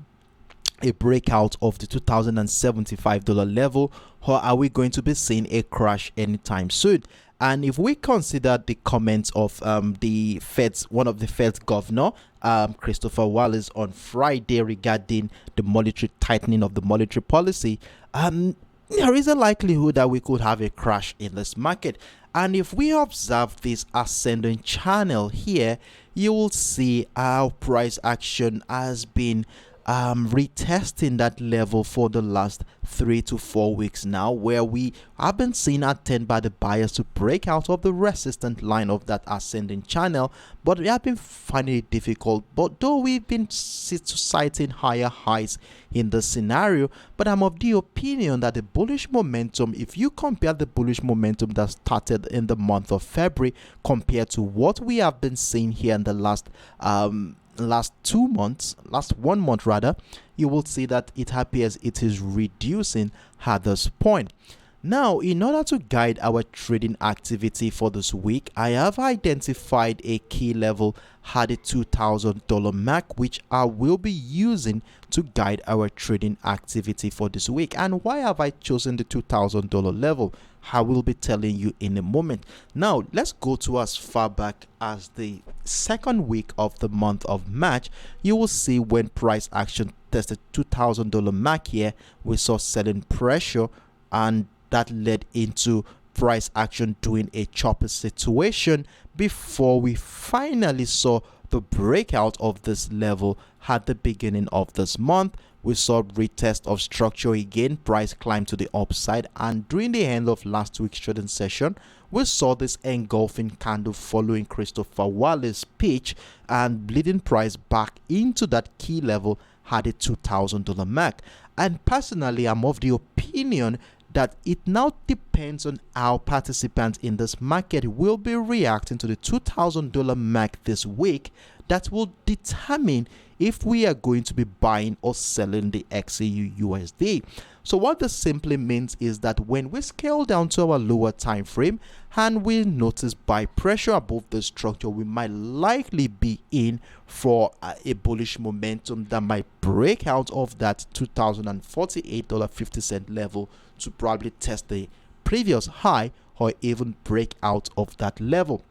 breakout of the $2,075 level, or are we going to be seeing a crash anytime soon? And if we consider the comments of the Fed's, one of the Fed's governor, Christopher Wallace, on Friday regarding the monetary tightening of the monetary policy, there is a likelihood that we could have a crash in this market. And if we observe this ascending channel here, you will see how price action has been retesting that level for the last 3 to 4 weeks now, where we have been seeing attempt by the buyers to break out of the resistant line of that ascending channel, but we have been finding it difficult. But though we've been citing higher highs in the scenario, but I'm of the opinion that the bullish momentum, if you compare the bullish momentum that started in the month of February compared to what we have been seeing here in the last 1 month rather, you will see that it appears it is reducing at this point. Now, in order to guide our trading activity for this week, I have identified a key level at the $2,000 mark, which I will be using to guide our trading activity for this week. And why have I chosen the $2,000 level? I will be telling you in a moment. Now, let's go to as far back as the second week of the month of March. You will see when price action tested $2,000 mark here, we saw selling pressure, and that led into price action doing a choppy situation before we finally saw the breakout of this level at the beginning of this month. We saw retest of structure again, price climbed to the upside, and during the end of last week's trading session, we saw this engulfing candle following Christopher Wallace's speech and bleeding price back into that key level at the $2,000 mark. And personally, I'm of the opinion that it now depends on how participants in this market will be reacting to the $2,000 mark this week that will determine if we are going to be buying or selling the XAUUSD. So what this simply means is that when we scale down to our lower time frame and we notice buy pressure above the structure, we might likely be in for a bullish momentum that might break out of that $2,048.50 level to probably test the previous high or even break out of that level.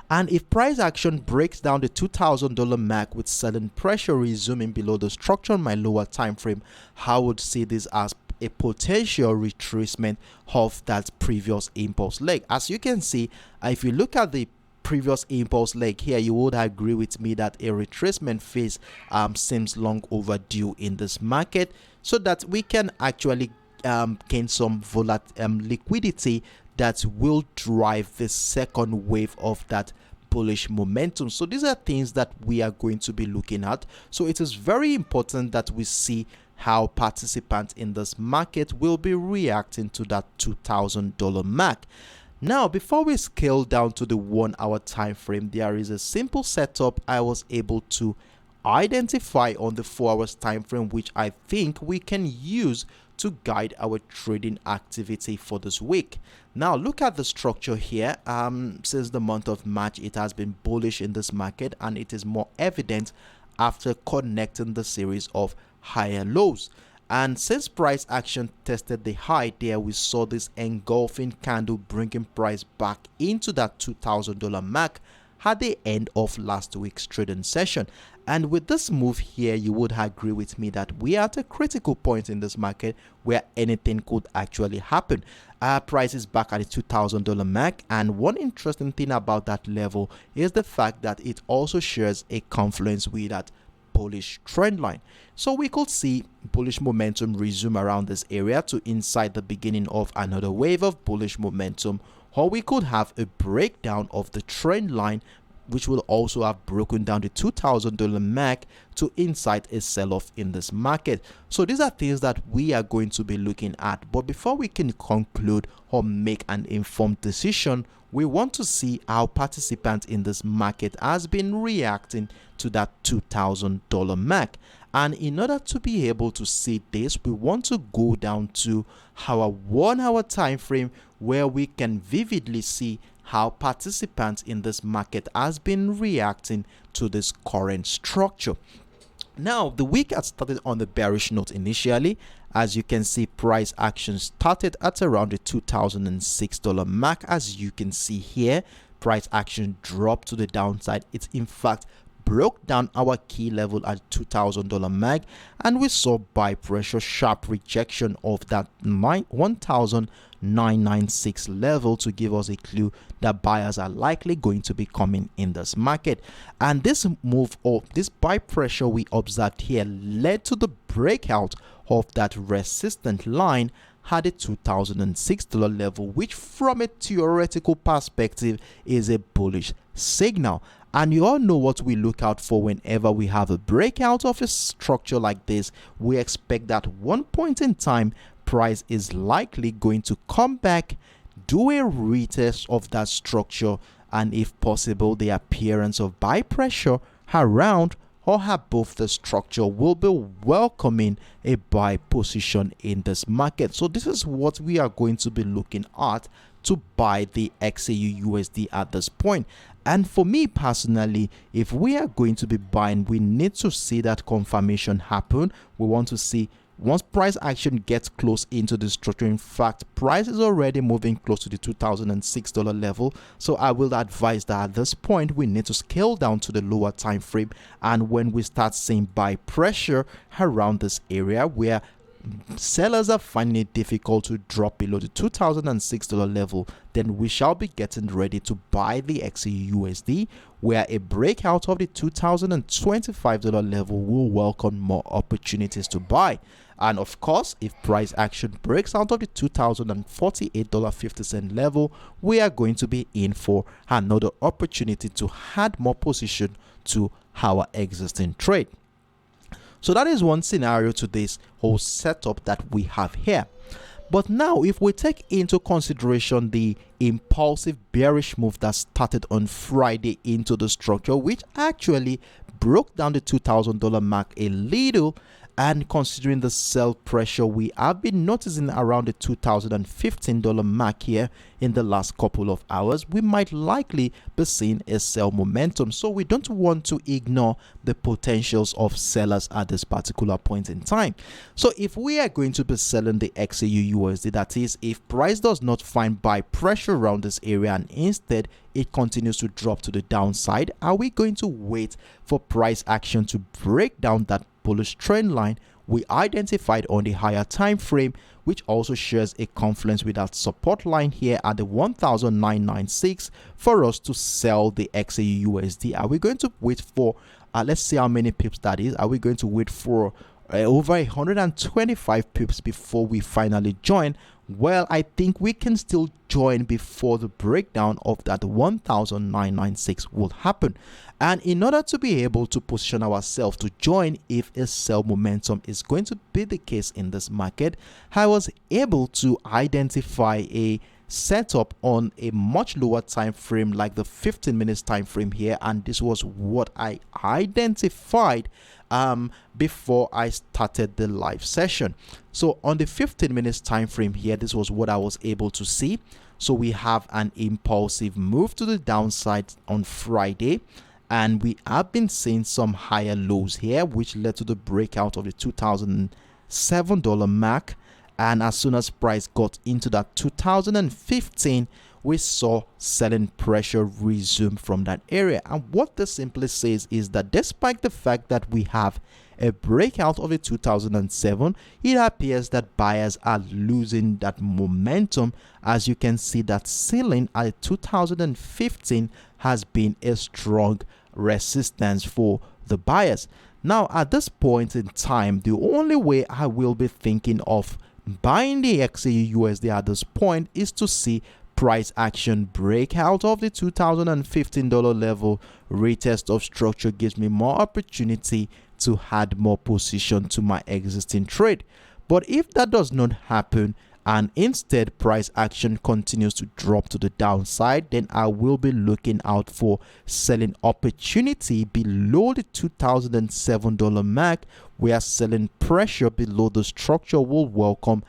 And if price action breaks down the $2,000 mark with selling pressure resuming below the structure on my lower time frame, I would see this as a potential retracement of that previous impulse leg. As you can see, if you look at the previous impulse leg here, you would agree with me that a retracement phase seems long overdue in this market, so that we can actually gain some liquidity that will drive the second wave of that bullish momentum. So these are things that we are going to be looking at. So it is very important that we see how participants in this market will be reacting to that $2,000 mark. Now, before we scale down to the 1 hour time frame, there is a simple setup I was able to identify on the 4 hours time frame, which I think we can use to guide our trading activity for this week. Now look at the structure here. Since the month of March, it has been bullish in this market, and it is more evident after connecting the series of higher lows. And since price action tested the high there, we saw this engulfing candle bringing price back into that $2,000 mark at the end of last week's trading session. And with this move here, you would agree with me that we are at a critical point in this market where anything could actually happen. Our price is back at the $2,000 mark, and one interesting thing about that level is the fact that it also shares a confluence with that bullish trend line. So we could see bullish momentum resume around this area to incite the beginning of another wave of bullish momentum, or we could have a breakdown of the trend line, which will also have broken down the $2,000 mark to incite a sell-off in this market. So these are things that we are going to be looking at. But before we can conclude or make an informed decision, we want to see how participants in this market has been reacting to that $2,000 mark. And in order to be able to see this, we want to go down to our 1 hour time frame, where we can vividly see how participants in this market has been reacting to this current structure. Now, the week had started on the bearish note initially. As you can see, price action started at around the $2,006 mark. As you can see here, price action dropped to the downside. It's in fact broke down our key level at $2,000 mark, and we saw buy pressure, sharp rejection of that 1,996 level to give us a clue that buyers are likely going to be coming in this market. And this move, or this buy pressure we observed here, led to the breakout of that resistant line at a $2,006 level, which from a theoretical perspective is a bullish signal. And you all know what we look out for whenever we have a breakout of a structure like this. We expect that one point in time, price is likely going to come back, do a retest of that structure, and if possible, the appearance of buy pressure around or above the structure will be welcoming a buy position in this market. So this is what we are going to be looking at to buy the XAUUSD at this point. And for me personally, if we are going to be buying, we need to see that confirmation happen. We want to see once price action gets close into the structure. In fact, price is already moving close to the $2,006 level. So I will advise that at this point, we need to scale down to the lower time frame. And when we start seeing buy pressure around this area where sellers are finding it difficult to drop below the $2,006 level, then we shall be getting ready to buy the XAUUSD, where a breakout of the $2,025 level will welcome more opportunities to buy. And of course, if price action breaks out of the $2,048.50 level, we are going to be in for another opportunity to add more position to our existing trade. So that is one scenario to this whole setup that we have here. But now, if we take into consideration the impulsive bearish move that started on Friday into the structure, which actually broke down the $2,000 mark a little, and considering the sell pressure we have been noticing around the $2,015 mark here in the last couple of hours, we might likely be seeing a sell momentum. So we don't want to ignore the potentials of sellers at this particular point in time. So if we are going to be selling the XAUUSD, that is, if price does not find buy pressure around this area and instead it continues to drop to the downside, are we going to wait for price action to break down that bullish trend line we identified on the higher time frame, which also shares a confluence with that support line here at the 1,996 for us to sell the XAUUSD? Are we going to wait for let's see how many pips that is? Are we going to wait for over 125 pips before we finally join? Well, I think we can still join before the breakdown of that 1,996 will happen. And in order to be able to position ourselves to join if a sell momentum is going to be the case in this market, I was able to identify a set up on a much lower time frame like the 15 minutes time frame here, and this was what I identified before I started the live session. So on the 15 minutes time frame here, this was what I was able to see. So we have an impulsive move to the downside on Friday, and we have been seeing some higher lows here, which led to the breakout of the $2007 mark. And as soon as price got into that 2015, we saw selling pressure resume from that area. And what this simply says is that despite the fact that we have a breakout of the 2007, it appears that buyers are losing that momentum. As you can see, that ceiling at 2015 has been a strong resistance for the buyers. Now, at this point in time, the only way I will be thinking of buying the XAUUSD at this point is to see price action break out of the $2015 level. Retest of structure gives me more opportunity to add more position to my existing trade. But if that does not happen, and instead price action continues to drop to the downside, then I will be looking out for selling opportunity below the $2007 mark, where selling pressure below the structure will welcome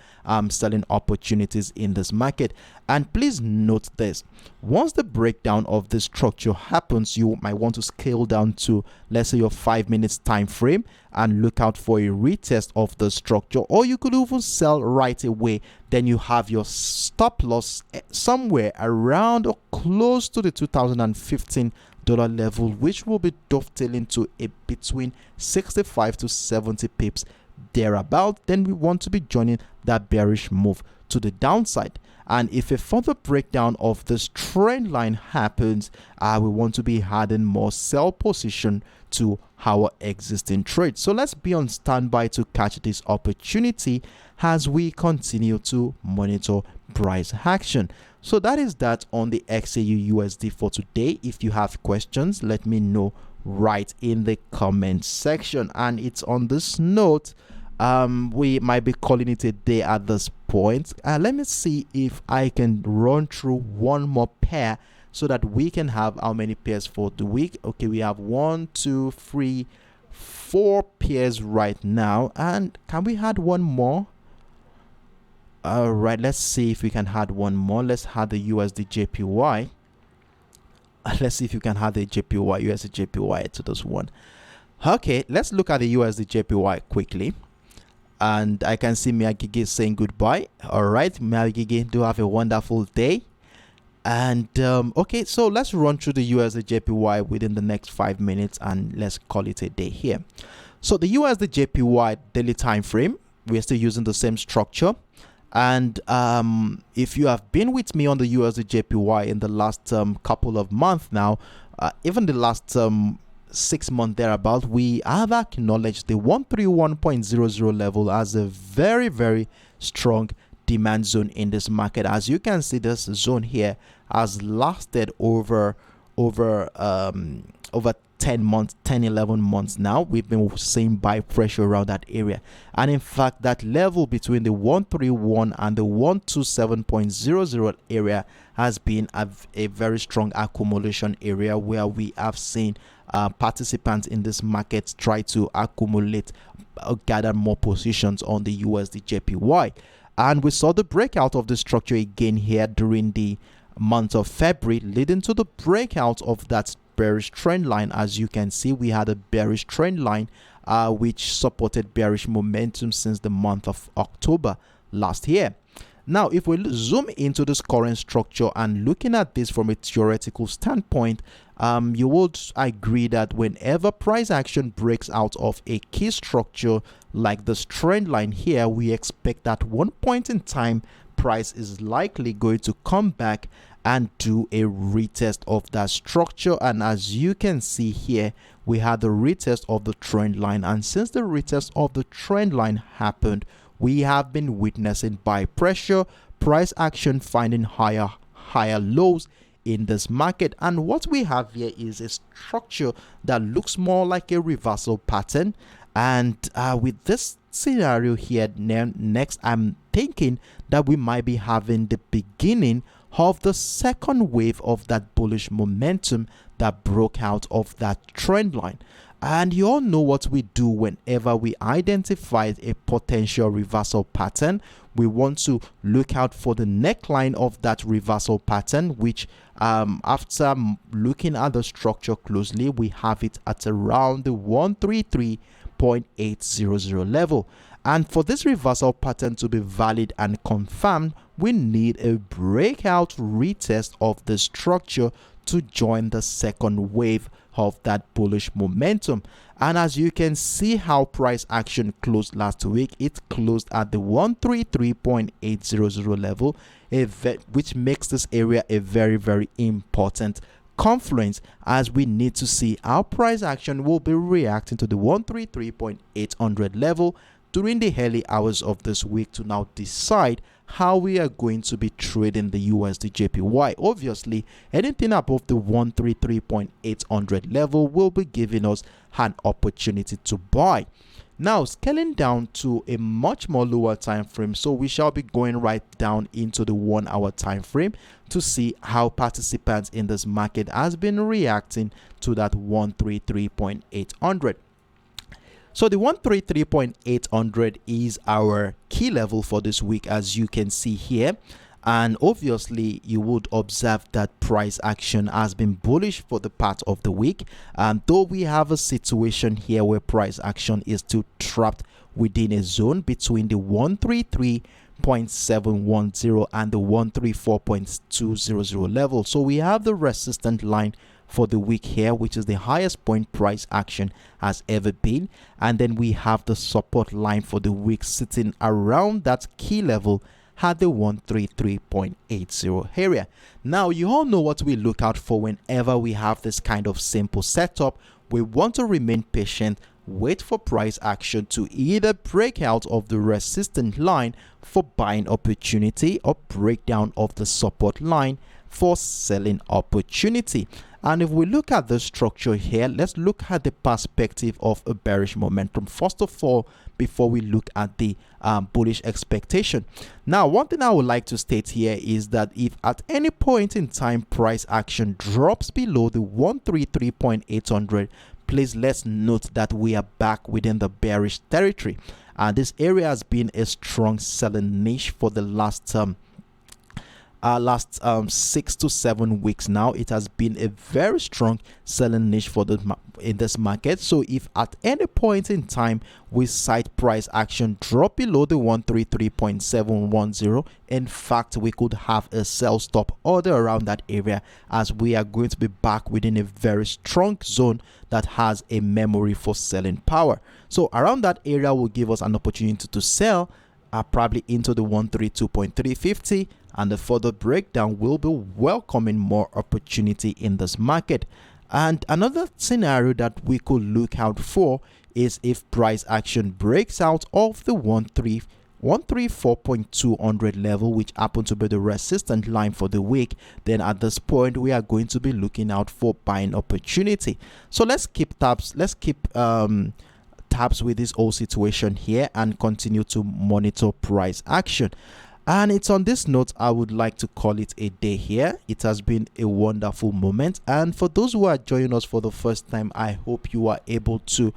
selling opportunities in this market. And please note this: once the breakdown of the structure happens, you might want to scale down to, let's say, your 5 minutes time frame and look out for a retest of the structure, or you could even sell right away. Then you have your stop loss somewhere around or close to the 2015 level, which will be dovetailing to a between 65 to 70 pips thereabout. Then we want to be joining that bearish move to the downside. And if a further breakdown of this trend line happens, we want to be adding more sell position to our existing trade. So let's be on standby to catch this opportunity as we continue to monitor price action. So that is that on the XAUUSD for today. If you have questions, let me know right in the comment section. And it's on this note, we might be calling it a day at this point. Let me see if I can run through one more pair so that we can have how many pairs for the week. Okay, we have 1, 2, 3, 4 pairs right now. And can we add one more? All right, let's see if we can add one more. Let's add the USDJPY. Let's see if you can add the JPY, USDJPY to this one. Okay, let's look at the USDJPY quickly. And I can see Miyagigi saying goodbye. All right, Miyagigi, do have a wonderful day. And okay, so let's run through the USDJPY within the next 5 minutes and let's call it a day here. So the USDJPY daily time frame, we're still using the same structure. And if you have been with me on the USDJPY in the last couple of months now, even the last 6 months thereabout, we have acknowledged the 131.00 level as a very, very strong demand zone in this market. As you can see, this zone here has lasted over 10 months, 11 months now. We've been seeing buy pressure around that area, and in fact that level between the 131 and the 127.00 area has been a very strong accumulation area, where we have seen participants in this market try to accumulate gather more positions on the USDJPY. And we saw the breakout of the structure again here during the month of February, leading to the breakout of that bearish trend line. As you can see, we had a bearish trend line which supported bearish momentum since the month of October last year. Now, if we zoom into this current structure and looking at this from a theoretical standpoint, you would agree that whenever price action breaks out of a key structure like this trend line here, we expect that one point in time price is likely going to come back and do a retest of that structure. And as you can see here, we had the retest of the trend line, and since the retest of the trend line happened, we have been witnessing buy pressure, price action finding higher lows in this market. And what we have here is a structure that looks more like a reversal pattern, And with this scenario here, next I'm thinking that we might be having the beginning of the second wave of that bullish momentum that broke out of that trend line. And you all know what we do whenever we identify a potential reversal pattern. We want to look out for the neckline of that reversal pattern, which after looking at the structure closely, we have it at around the 133.800 level. And for this reversal pattern to be valid and confirmed, we need a breakout retest of the structure to join the second wave of that bullish momentum. And as you can see how price action closed last week, it closed at the 133.800 level, which makes this area a very important confluence, as we need to see how price action will be reacting to the 133.800 level during the early hours of this week to now decide how we are going to be trading the USDJPY. Obviously, anything above the 133.800 level will be giving us an opportunity to buy. Now, scaling down to a much more lower time frame, so we shall be going right down into the 1 hour time frame to see how participants in this market has been reacting to that 133.800. So the 133.800 is our key level for this week, as you can see here. And obviously, you would observe that price action has been bullish for the part of the week. Though we have a situation here where price action is still trapped within a zone between the 133.710 and the 134.200 level. So we have the resistance line for the week here, which is the highest point price action has ever been, and then we have the support line for the week sitting around that key level at the 133.80 area. Now, you all know what we look out for whenever we have this kind of simple setup. We want to remain patient, wait for price action to either break out of the resistance line for buying opportunity or breakdown of the support line for selling opportunity. And if we look at the structure here, let's look at the perspective of a bearish momentum first of all before we look at the bullish expectation. Now, one thing I would like to state here is that if at any point in time price action drops below the 133.800, please let's note that we are back within the bearish territory. This area has been a strong selling niche for the last 6 to 7 weeks now. It has been a very strong selling niche for in this market. So if at any point in time we sight price action drop below the 133.710, in fact we could have a sell stop order around that area, as we are going to be back within a very strong zone that has a memory for selling power. So around that area will give us an opportunity to sell probably into the 132.350, and the further breakdown will be welcoming more opportunity in this market. And another scenario that we could look out for is if price action breaks out of the 134.200 level, which happens to be the resistance line for the week. Then at this point we are going to be looking out for buying opportunity. So let's keep tabs with this whole situation here and continue to monitor price action. And it's on this note I would like to call it a day here. It has been a wonderful moment, and for those who are joining us for the first time, I hope you are able to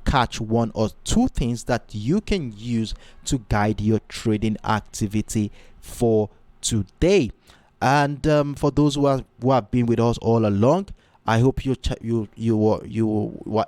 catch one or two things that you can use to guide your trading activity for today. And for those who have been with us all along, I hope you were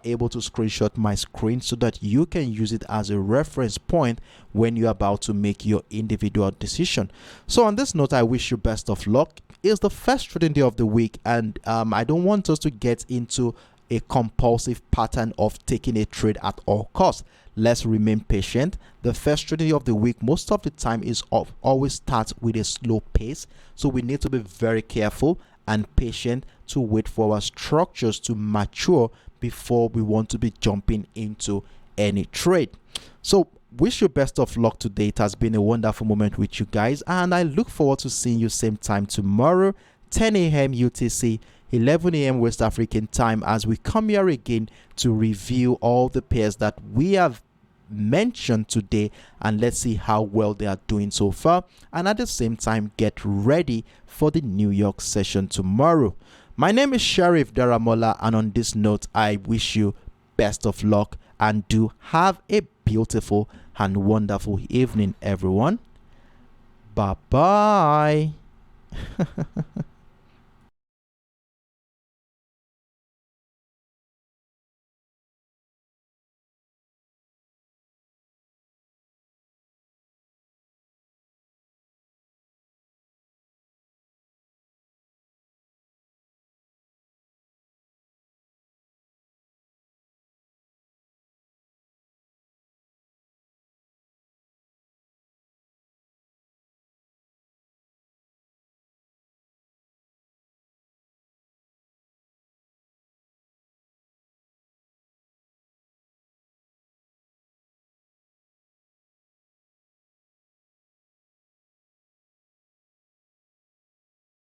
able to screenshot my screen so that you can use it as a reference point when you're about to make your individual decision. So on this note, I wish you best of luck. It's the first trading day of the week, and I don't want us to get into a compulsive pattern of taking a trade at all costs. Let's remain patient. The first trading day of the week most of the time is always starts with a slow pace, so we need to be very careful and patient to wait for our structures to mature before we want to be jumping into any trade. So wish you best of luck today. It has been a wonderful moment with you guys, and I look forward to seeing you same time tomorrow, 10 a.m. UTC, 11 a.m. West African time, as we come here again to review all the pairs that we have mentioned today, and let's see how well they are doing so far, and at the same time get ready for the New York session tomorrow. My name is Sheriff Daramola, and on this note, I wish you best of luck and do have a beautiful and wonderful evening, everyone. Bye bye.